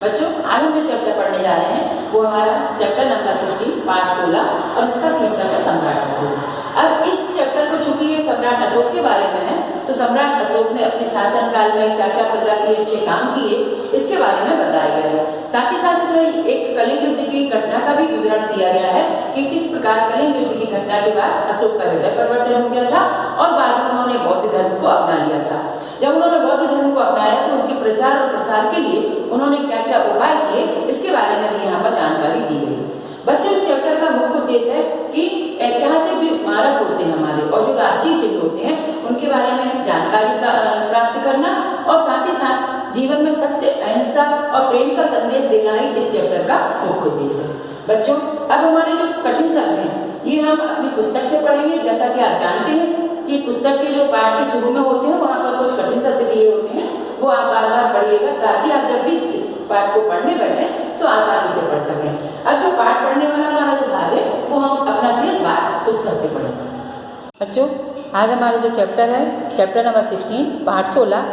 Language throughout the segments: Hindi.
बच्चों, आज हम जो चैप्टर पढ़ने जा रहे हैं वो हमारा चैप्टर नंबर 16 पार्ट 16 और इसका शीर्षक है सम्राट अशोक। अब इस चैप्टर को चूंकि ये सम्राट अशोक के बारे में है तो सम्राट अशोक ने अपने शासनकाल में क्या क्या प्रजा के अच्छे काम किए इसके बारे में बताया गया है। साथ ही साथ इसमें एक कलिंग युद्ध की घटना का भी विवरण दिया गया है कि किस प्रकार कलिंग युद्ध की घटना के बाद अशोक का हृदय परिवर्तन हो गया था और बाद में उन्होंने बौद्ध धर्म को अपना लिया था। जब उन्होंने बौद्ध धर्म को अपनाया तो उसके प्रचार और प्रसार के लिए उन्होंने क्या क्या उपाय किए इसके बारे में भी यहाँ पर जानकारी दी गई। बच्चों, इस चैप्टर का मुख्य उद्देश्य है कि ऐतिहासिक जो स्मारक होते हैं हमारे और जो राष्ट्रीय चिन्ह होते हैं उनके बारे में जानकारी प्राप्त करना और साथ ही साथ जीवन में सत्य, अहिंसा और प्रेम का संदेश देना ही इस चैप्टर का मुख्य उद्देश्य है। बच्चों, अब हमारे जो कठिन शब्द हैं ये हम अपनी पुस्तक से पढ़ेंगे। जैसा कि आप जानते हैं कि पुस्तक के जो पाठ के शुरू में होते हैं वहाँ पर कुछ कठिन शब्द दिए होते हैं, वो आप बार बार पढ़िएगा ताकि आप जब भी इस पाठ को पढ़ने बैठे तो आसानी से पढ़ सकें। अब जो पाठ पढ़ने वाला हमारा जो भाग है वो हम अपना शेष भाग पुस्तक से पढ़ेंगे। बच्चों, आज हमारा जो चैप्टर है चैप्टर नंबर 16 पार्ट 16,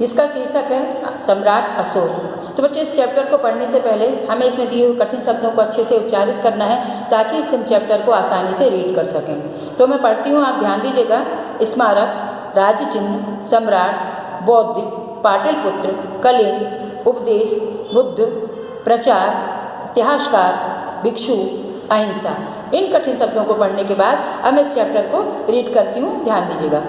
इसका शीर्षक है सम्राट अशोक। तो बच्चे, इस चैप्टर को पढ़ने से पहले हमें इसमें दिए हुए कठिन शब्दों को अच्छे से उच्चारित करना है ताकि इस चैप्टर को आसानी से रीड कर सकें। तो मैं पढ़ती हूँ, आप ध्यान दीजिएगा। स्मारक, राज्य चिन्ह, सम्राट, बौद्ध, पाटलिपुत्र, कलिंग, उपदेश, बुद्ध, प्रचार, इतिहासकार, भिक्षु, अहिंसा। इन कठिन शब्दों को पढ़ने के बाद अब मैं इस चैप्टर को रीड करती हूँ, ध्यान दीजिएगा।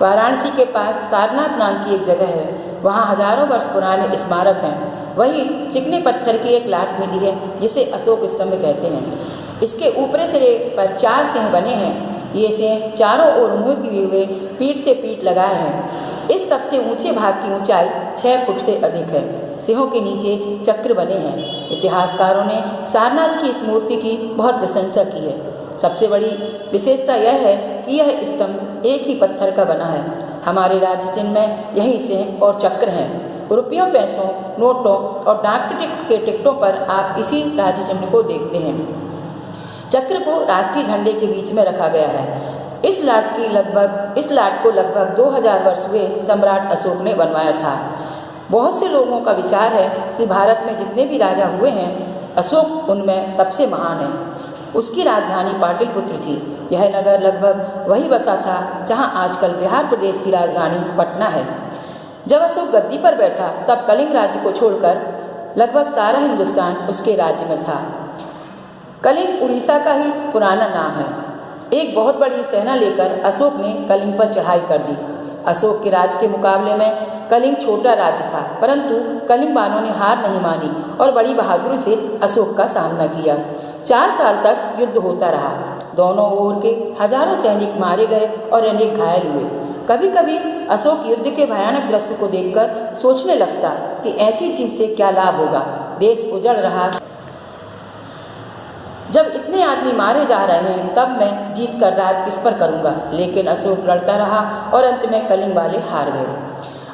वाराणसी के पास सारनाथ नाम की एक जगह है, वहाँ हजारों वर्ष पुराने स्मारक हैं। वही चिकने पत्थर की एक लाट मिली है जिसे अशोक स्तंभ कहते हैं। इसके ऊपरी सिरे पर 4 सिंह बने हैं। ये सिंह चारों ओर मुंह किए हुए पीठ से पीठ लगाए हैं। इस सबसे ऊंचे भाग की ऊंचाई 6 फुट से अधिक है। सिंहों के नीचे चक्र बने हैं। इतिहासकारों ने सारनाथ की इस मूर्ति की बहुत प्रशंसा की है। सबसे बड़ी विशेषता यह है कि यह स्तंभ एक ही पत्थर का बना है। हमारे राज्य चिन्ह में यही सिंह और चक्र हैं। रुपयों, पैसों, नोटों और डाक के टिकटों पर आप इसी राज्य चिन्ह को देखते हैं। चक्र को राष्ट्रीय झंडे के बीच में रखा गया है। इस लाट को लगभग 2000 वर्ष हुए सम्राट अशोक ने बनवाया था। बहुत से लोगों का विचार है कि भारत में जितने भी राजा हुए हैं अशोक उनमें सबसे महान है। उसकी राजधानी पाटलिपुत्र थी। यह नगर लगभग वही बसा था जहां आजकल बिहार प्रदेश की राजधानी पटना है। जब अशोक गद्दी पर बैठा तब कलिंग राज्य को छोड़कर लगभग सारा हिंदुस्तान उसके राज्य में था। कलिंग उड़ीसा का ही पुराना नाम है। एक बहुत बड़ी सेना लेकर अशोक ने कलिंग पर चढ़ाई कर दी। अशोक के राज्य के मुकाबले में कलिंग छोटा राज्य था, परंतु कलिंग वालों ने हार नहीं मानी और बड़ी बहादुरी से अशोक का सामना किया। 4 साल तक युद्ध होता रहा। दोनों ओर के हजारों सैनिक मारे गए और अनेक घायल हुए। कभी कभी अशोक युद्ध के भयानक दृश्य को देखकर सोचने लगता कि ऐसी चीज से क्या लाभ होगा। देश उजड़ रहा। जब इतने आदमी मारे जा रहे हैं तब मैं जीत कर राज किस पर करूंगा। लेकिन अशोक लड़ता रहा और अंत में कलिंग वाले हार गए।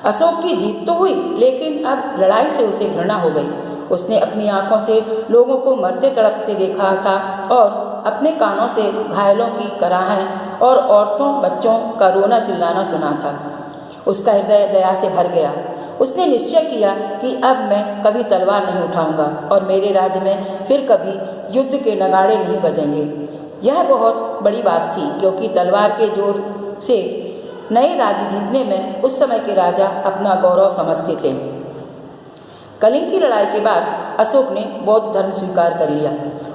अशोक की जीत तो हुई लेकिन अब लड़ाई से उसे घृणा हो गई। उसने अपनी आंखों से लोगों को मरते तड़पते देखा था और अपने कानों से घायलों की कराहें और औरतों बच्चों का रोना चिल्लाना सुना था। उसका हृदय दया से भर गया। उसने निश्चय किया कि अब मैं कभी तलवार नहीं उठाऊंगा और मेरे राज्य में फिर कभी युद्ध के नगाड़े नहीं बजेंगे। यह बहुत बड़ी बात थी क्योंकि तलवार के जोर से नए राज्य जीतने में उस समय के राजा अपना गौरव समझते थे। कलिंग की लड़ाई के बाद अशोक ने बौद्ध धर्म स्वीकार कर लिया।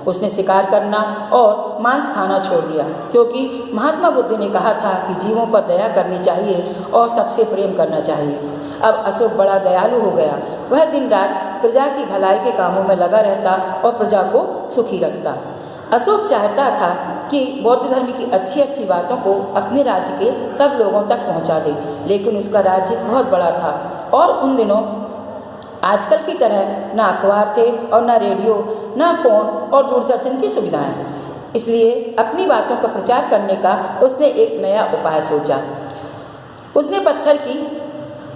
उसने शिकार करना और मांस खाना छोड़ दिया क्योंकि महात्मा बुद्ध ने कहा था कि जीवों पर दया करनी चाहिए और सबसे प्रेम करना चाहिए। अब अशोक बड़ा दयालु हो गया। वह दिन रात प्रजा की भलाई के कामों में लगा रहता और प्रजा को सुखी रखता। अशोक चाहता था कि बौद्ध धर्म की अच्छी अच्छी बातों को अपने राज्य के सब लोगों तक पहुंचा दे, लेकिन उसका राज्य बहुत बड़ा था और उन दिनों आजकल की तरह ना अखबार थे और ना रेडियो, ना फोन और दूरदर्शन की सुविधाएं। इसलिए अपनी बातों का प्रचार करने का उसने एक नया उपाय सोचा। उसने पत्थर की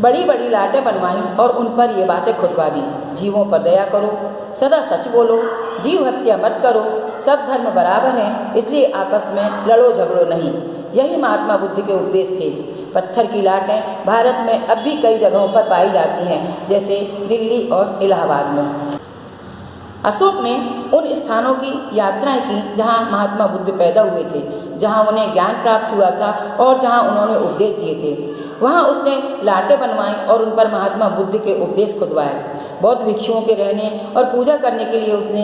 बड़ी बड़ी लाटें बनवाई और उन पर ये बातें खुदवा दी। जीवों पर दया करो, सदा सच बोलो, जीव हत्या मत करो, सब धर्म बराबर हैं, इसलिए आपस में लड़ो झगड़ो नहीं। यही महात्मा बुद्ध के उपदेश थे। पत्थर की लाटें भारत में अब भी कई जगहों पर पाई जाती हैं, जैसे दिल्ली और इलाहाबाद में। अशोक ने उन स्थानों की यात्राएं की जहां महात्मा बुद्ध पैदा हुए थे, जहां उन्हें ज्ञान प्राप्त हुआ था और जहां उन्होंने उपदेश दिए थे। वहां उसने लाटें बनवाई और उन पर महात्मा बुद्ध के उपदेश खुदवाए। बौद्ध भिक्षुओं के रहने और पूजा करने के लिए उसने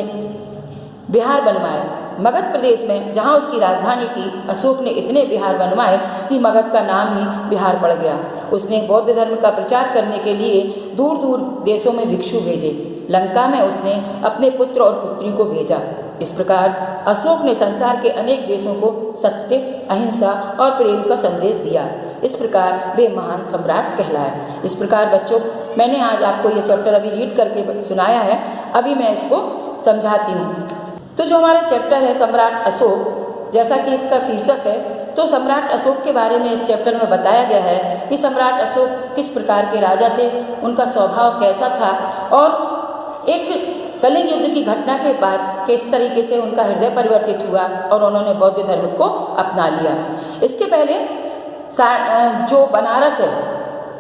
विहार बनवाए। मगध प्रदेश में जहां उसकी राजधानी थी, अशोक ने इतने विहार बनवाए कि मगध का नाम ही बिहार पड़ गया। उसने बौद्ध धर्म का प्रचार करने के लिए दूर दूर देशों में भिक्षु भेजे। लंका में उसने अपने पुत्र और पुत्री को भेजा। इस प्रकार अशोक ने संसार के अनेक देशों को सत्य, अहिंसा और प्रेम का संदेश दिया। इस प्रकार वे महान सम्राट कहलाए। इस प्रकार बच्चों, मैंने आज आपको ये चैप्टर अभी रीड करके सुनाया है, अभी मैं इसको समझाती हूँ। तो जो हमारा चैप्टर है सम्राट अशोक, जैसा कि इसका शीर्षक है, तो सम्राट अशोक के बारे में इस चैप्टर में बताया गया है कि सम्राट अशोक किस प्रकार के राजा थे, उनका स्वभाव कैसा था और एक कलिंग युद्ध की घटना के बाद किस तरीके से उनका हृदय परिवर्तित हुआ और उन्होंने बौद्ध धर्म को अपना लिया। इसके पहले जो बनारस है,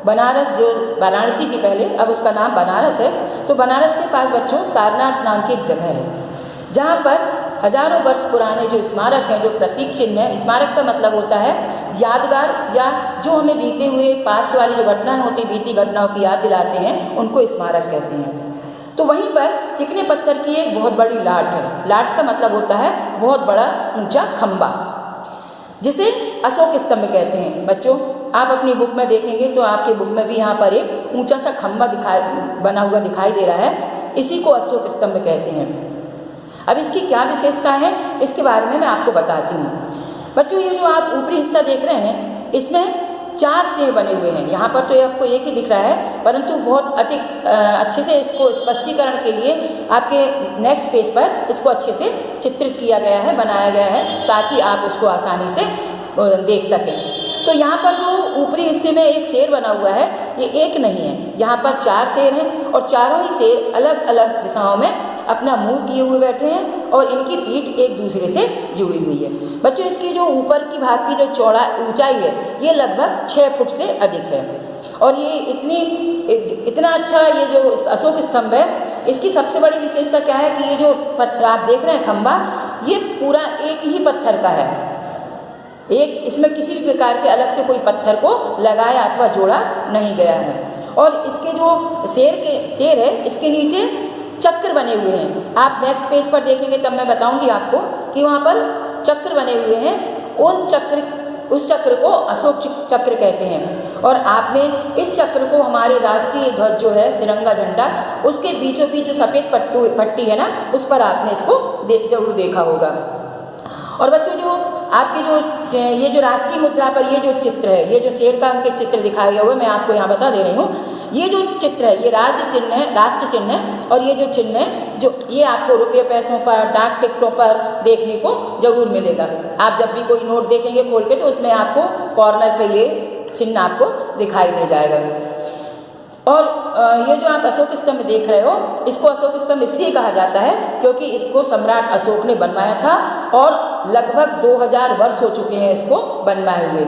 बनारस जो वाराणसी थी पहले, अब उसका नाम बनारस है। तो बनारस के पास बच्चों सारनाथ नाम की एक जगह है, जहाँ पर हजारों वर्ष पुराने जो स्मारक हैं, जो प्रतीक चिन्ह है, स्मारक का मतलब होता है यादगार, या जो हमें बीते हुए पास्ट वाली जो घटनाएं होती, बीती घटनाओं की याद दिलाते हैं, उनको स्मारक कहते हैं। तो वहीं पर चिकने पत्थर की एक बहुत बड़ी लाट है। लाट का मतलब होता है बहुत बड़ा ऊंचा खंबा, जिसे अशोक स्तंभ कहते हैं। बच्चों, आप अपनी बुक में देखेंगे तो आपकी बुक में भी यहाँ पर एक ऊंचा सा खंबा बना हुआ दिखाई दे रहा है। इसी को अशोक स्तंभ कहते हैं। अब इसकी क्या विशेषता है, इसके बारे में मैं आपको बताती हूँ। बच्चों, ये जो आप ऊपरी हिस्सा देख रहे हैं, इसमें 4 सिंह बने हुए हैं। यहाँ पर तो ये आपको एक ही दिख रहा है, परंतु बहुत अधिक अच्छे से इसको स्पष्टीकरण के लिए आपके नेक्स्ट पेज पर इसको अच्छे से चित्रित किया गया है, बनाया गया है, ताकि आप उसको आसानी से देख सकें। तो यहाँ पर जो ऊपरी हिस्से में एक शेर बना हुआ है, ये एक नहीं है, यहाँ पर 4 शेर हैं और चारों ही शेर अलग अलग दिशाओं में अपना मुंह किए हुए बैठे हैं और इनकी पीठ एक दूसरे से जुड़ी हुई है। बच्चों, इसकी जो ऊपर की भाग की जो ऊंचाई है, ये लगभग 6 फुट से अधिक है। और ये इतना अच्छा ये जो अशोक स्तंभ है, इसकी सबसे बड़ी विशेषता क्या है कि ये जो आप देख रहे हैं खंबा, ये पूरा एक ही पत्थर का है। इसमें किसी भी प्रकार के अलग से कोई पत्थर को लगाया अथवा जोड़ा नहीं गया है। और इसके जो शेर है, इसके नीचे चक्र बने हुए हैं। आप नेक्स्ट पेज पर देखेंगे तब मैं बताऊंगी आपको कि वहाँ पर चक्र बने हुए हैं। उस चक्र को अशोक चक्र कहते हैं। और आपने इस चक्र को हमारे राष्ट्रीय ध्वज जो है, तिरंगा झंडा, उसके बीचों बीच जो सफ़ेद पट्टी है ना, उस पर आपने इसको जरूर देखा होगा। और बच्चों, जो आपके ये जो राष्ट्रीय मुद्रा पर ये जो चित्र है, ये जो शेर का अंकित चित्र दिखाया गया हुआ है, मैं आपको यहाँ बता दे रही हूँ। ये जो चित्र है, ये राज्य चिन्ह है, राष्ट्र चिन्ह है। और ये जो चिन्ह है, जो ये आपको रुपये पैसों पर, डाक टिकटों पर देखने को जरूर मिलेगा। आप जब भी कोई नोट देखेंगे खोल के, तो उसमें आपको कॉर्नर पे ये चिन्ह आपको दिखाई दे जाएगा। और ये जो आप अशोक स्तंभ देख रहे हो, इसको अशोक स्तंभ इसलिए कहा जाता है क्योंकि इसको सम्राट अशोक ने बनवाया था और लगभग 2000 वर्ष हो चुके हैं इसको बनवाए हुए।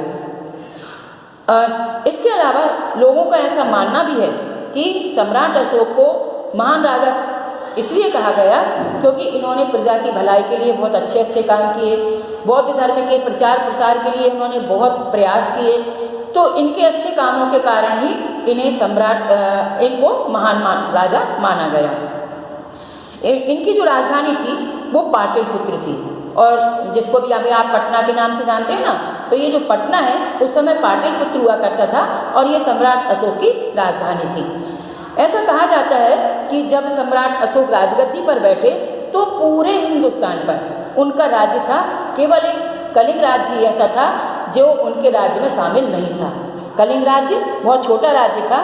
इसके अलावा लोगों का ऐसा मानना भी है कि सम्राट अशोक को महान राजा इसलिए कहा गया क्योंकि इन्होंने प्रजा की भलाई के लिए बहुत अच्छे अच्छे काम किए। बौद्ध धर्म के प्रचार प्रसार के लिए इन्होंने बहुत प्रयास किए। तो इनके अच्छे कामों के कारण ही इनको महान राजा माना गया। इनकी जो राजधानी थी वो पाटलिपुत्र थी, और जिसको भी अभी आप पटना के नाम से जानते हैं ना, तो ये जो पटना है उस समय पाटलिपुत्र हुआ करता था और ये सम्राट अशोक की राजधानी थी। ऐसा कहा जाता है कि जब सम्राट अशोक राजगद्दी पर बैठे तो पूरे हिंदुस्तान पर उनका राज्य था। केवल एक कलिंग राज्य ऐसा था जो उनके राज्य में शामिल नहीं था। कलिंग राज्य बहुत छोटा राज्य था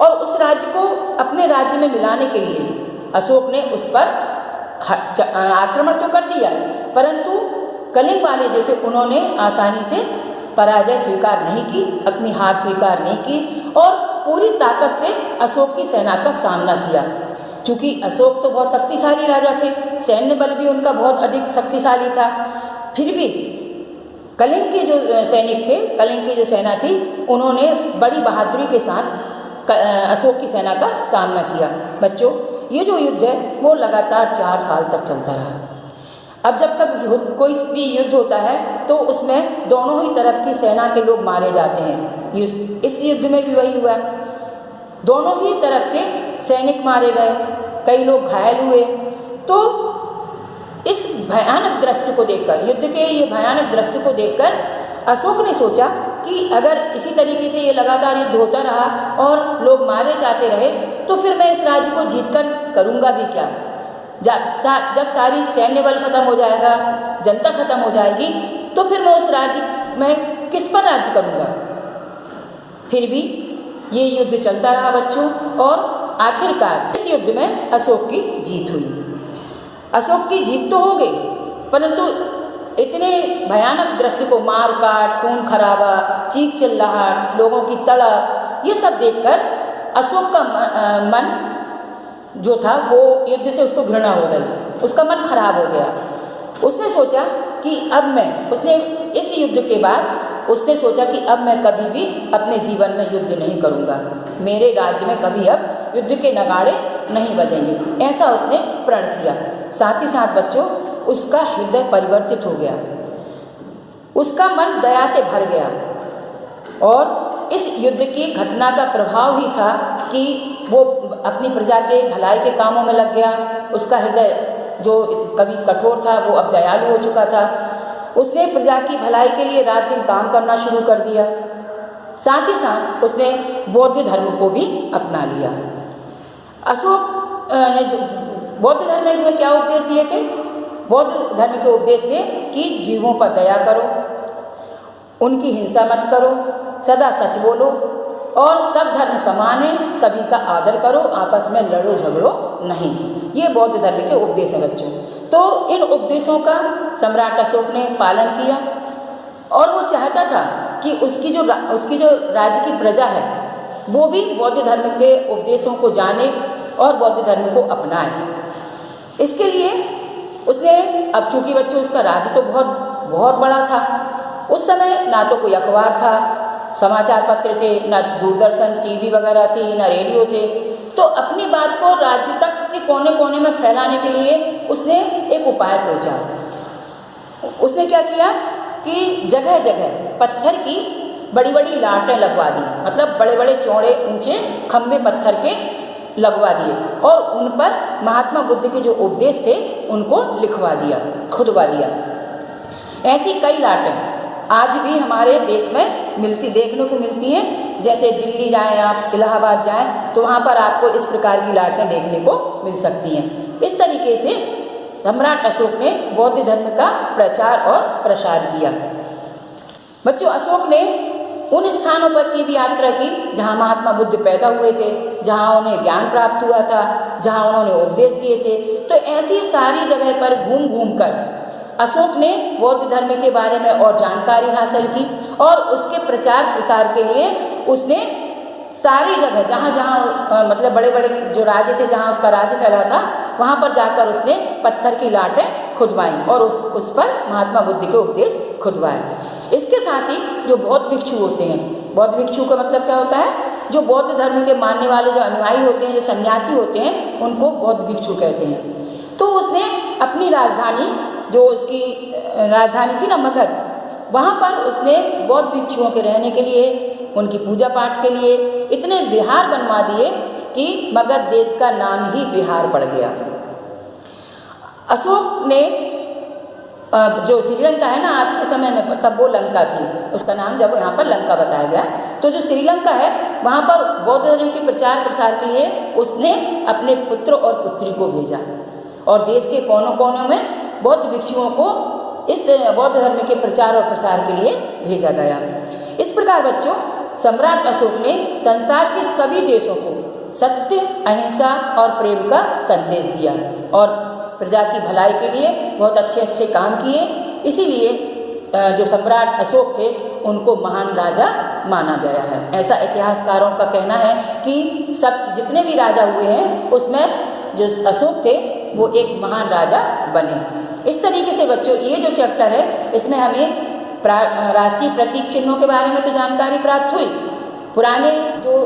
और उस राज्य को अपने राज्य में मिलाने के लिए अशोक ने उस पर आक्रमण तो कर दिया, परंतु कलिंग वाले जो थे उन्होंने आसानी से पराजय स्वीकार नहीं की, अपनी हार स्वीकार नहीं की और पूरी ताकत से अशोक की सेना का सामना किया। क्योंकि अशोक तो बहुत शक्तिशाली राजा थे, सैन्य बल भी उनका बहुत अधिक शक्तिशाली था, फिर भी कलिंग के जो सैनिक थे, कलिंग की जो सेना थी, उन्होंने बड़ी बहादुरी के साथ अशोक की सेना का सामना किया। बच्चों, ये जो युद्ध है वो लगातार 4 साल तक चलता रहा। अब जब कब कोई भी युद्ध होता है तो उसमें दोनों ही तरफ की सेना के लोग मारे जाते हैं। इस युद्ध में भी वही हुआ, दोनों ही तरफ के सैनिक मारे गए, कई लोग घायल हुए। तो इस भयानक दृश्य को देखकर, युद्ध के ये भयानक दृश्य को देखकर अशोक ने सोचा कि अगर इसी तरीके से ये लगातार युद्ध होता रहा और लोग मारे जाते रहे तो फिर मैं इस राज्य को जीतकर करूँगा भी क्या। जब सारी सैन्य बल खत्म हो जाएगा, जनता खत्म हो जाएगी, तो फिर मैं उस राज्य में किस पर राज्य करूँगा। फिर भी ये युद्ध चलता रहा बच्चों, और आखिरकार इस युद्ध में अशोक की जीत हुई। अशोक की जीत तो हो गई, परंतु इतने भयानक दृश्य को, मार काट, खून खराबा, चीख चिल्लाहट, लोगों की तड़प, ये सब देखकर अशोक का मन जो था वो युद्ध से उसको घृणा हो गई, उसका मन खराब हो गया। उसने सोचा कि उसने इस युद्ध के बाद उसने सोचा कि अब मैं कभी भी अपने जीवन में युद्ध नहीं करूँगा, मेरे राज्य में कभी अब युद्ध के नगाड़े नहीं बजेंगे, ऐसा उसने प्रण किया। साथ ही साथ बच्चों, उसका हृदय परिवर्तित हो गया, उसका मन दया से भर गया, और इस युद्ध की घटना का प्रभाव ही था कि वो अपनी प्रजा के भलाई के कामों में लग गया। उसका हृदय जो कभी कठोर था वो अब दयालु हो चुका था। उसने प्रजा की भलाई के लिए रात दिन काम करना शुरू कर दिया। साथ ही साथ उसने बौद्ध धर्म को भी अपना लिया। अशोक ने जो बौद्ध धर्म में क्या उपदेश दिए थे? बौद्ध धर्म के उपदेश थे कि जीवों पर दया करो, उनकी हिंसा मत करो, सदा सच बोलो, और सब धर्म समान है, सभी का आदर करो, आपस में लड़ो झगड़ो नहीं। ये बौद्ध धर्म के उपदेश हैं बच्चों। तो इन उपदेशों का सम्राट अशोक ने पालन किया, और वो चाहता था कि उसकी जो राज्य की प्रजा है वो भी बौद्ध धर्म के उपदेशों को जाने और बौद्ध धर्म को अपनाए। इसके लिए उसने, अब चूंकि बच्चों उसका राज्य तो बहुत बड़ा था, उस समय ना तो कोई अखबार था, समाचार पत्र थे, ना दूरदर्शन टीवी वगैरह थी, ना रेडियो थे। तो अपनी बात को राज्य तक के कोने कोने में फैलाने के लिए उसने एक उपाय सोचा। उसने क्या किया कि जगह जगह पत्थर की बड़ी बड़ी लाटें लगवा दी, मतलब बड़े बड़े चौड़े ऊंचे खंभे पत्थर के लगवा दिए, और उन पर महात्मा बुद्ध के जो उपदेश थे उनको लिखवा दिया, खुदवा दिया। ऐसी कई लाटें आज भी हमारे देश में देखने को मिलती हैं। जैसे दिल्ली जाएं आप, इलाहाबाद जाएं, तो वहाँ पर आपको इस प्रकार की लाटें देखने को मिल सकती हैं। इस तरीके से सम्राट अशोक ने बौद्ध धर्म का प्रचार और प्रसार किया। बच्चों, अशोक ने उन स्थानों पर की भी यात्रा की जहाँ महात्मा बुद्ध पैदा हुए थे, जहाँ उन्हें ज्ञान प्राप्त हुआ था, जहाँ उन्होंने उपदेश दिए थे। तो ऐसी सारी जगह पर घूम घूम कर अशोक ने बौद्ध धर्म के बारे में और जानकारी हासिल की, और उसके प्रचार प्रसार के लिए उसने सारी जगह जहाँ जहाँ मतलब बड़े बड़े जो राज्य थे, जहाँ उसका राज्य फैला था, वहाँ पर जाकर उसने पत्थर की लाटें खुदवाई और उस पर महात्मा बुद्ध के उपदेश खुदवाए। इसके साथ ही जो बौद्ध भिक्षु होते हैं, बौद्ध भिक्षु का मतलब क्या होता है? जो बौद्ध धर्म के मानने वाले जो अनुयायी होते हैं, जो सन्यासी होते हैं, उनको बौद्ध भिक्षु कहते हैं। तो उसने अपनी राजधानी, जो उसकी राजधानी थी ना मगध, वहाँ पर उसने बौद्ध भिक्षुओं के रहने के लिए, उनकी पूजा पाठ के लिए इतने विहार बनवा दिए कि मगध देश का नाम ही बिहार पड़ गया। अशोक ने जो श्रीलंका है ना आज के समय में, तब वो लंका थी, उसका नाम जब यहाँ पर लंका बताया गया। तो जो श्रीलंका है वहाँ पर बौद्ध धर्म के प्रचार प्रसार के लिए उसने अपने पुत्र और पुत्री को भेजा, और देश के कोनों कोनों में बौद्ध भिक्षुओं को इस बौद्ध धर्म के प्रचार और प्रसार के लिए भेजा गया। इस प्रकार बच्चों, सम्राट अशोक ने संसार के सभी देशों को सत्य, अहिंसा और प्रेम का संदेश दिया, और प्रजा की भलाई के लिए बहुत अच्छे अच्छे काम किए। इसीलिए जो सम्राट अशोक थे उनको महान राजा माना गया है। ऐसा इतिहासकारों का कहना है कि सब जितने भी राजा हुए हैं उसमें जो अशोक थे वो एक महान राजा बने। इस तरीके से बच्चों ये जो चैप्टर है इसमें हमें राष्ट्रीय प्रतीक चिन्हों के बारे में तो जानकारी प्राप्त हुई, पुराने जो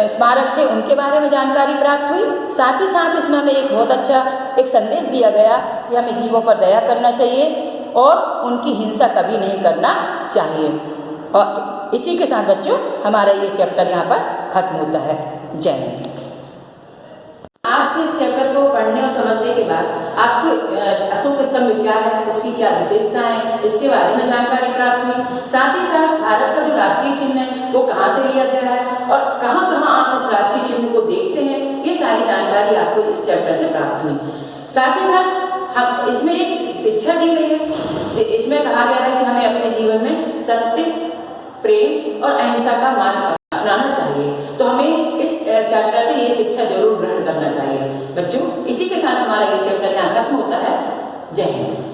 स्मारक थे उनके बारे में जानकारी प्राप्त हुई, साथ ही साथ इसमें हमें एक बहुत अच्छा एक संदेश दिया गया कि हमें जीवों पर दया करना चाहिए और उनकी हिंसा कभी नहीं करना चाहिए। और इसी के साथ बच्चों हमारा ये चैप्टर यहाँ पर खत्म होता है। जय हिंद। आज के इस चैप्टर को पढ़ने और समझने के बाद आपको अशोक स्तंभ क्या है, उसकी क्या विशेषताएं हैं, इसके बारे में जानकारी प्राप्त हुई। साथ ही साथ भारत का जो राष्ट्रीय चिन्ह है वो कहाँ से लिया गया है और कहाँ कहाँ आप उस राष्ट्रीय चिन्ह को देखते हैं, ये सारी जानकारी आपको इस चैप्टर से प्राप्त हुई। साथ ही साथ हम इसमें एक शिक्षा दी गई है, इसमें कहा गया है कि हमें अपने जीवन में सत्य, प्रेम और अहिंसा का मार्ग अपनाना चाहिए। तो हमें इस चैप्टर से ये शिक्षा जरूर ग्रहण करना चाहिए। बच्चों इसी के साथ हमारा ये चैप्टर यहाँ खत्म होता है। जय हिंद।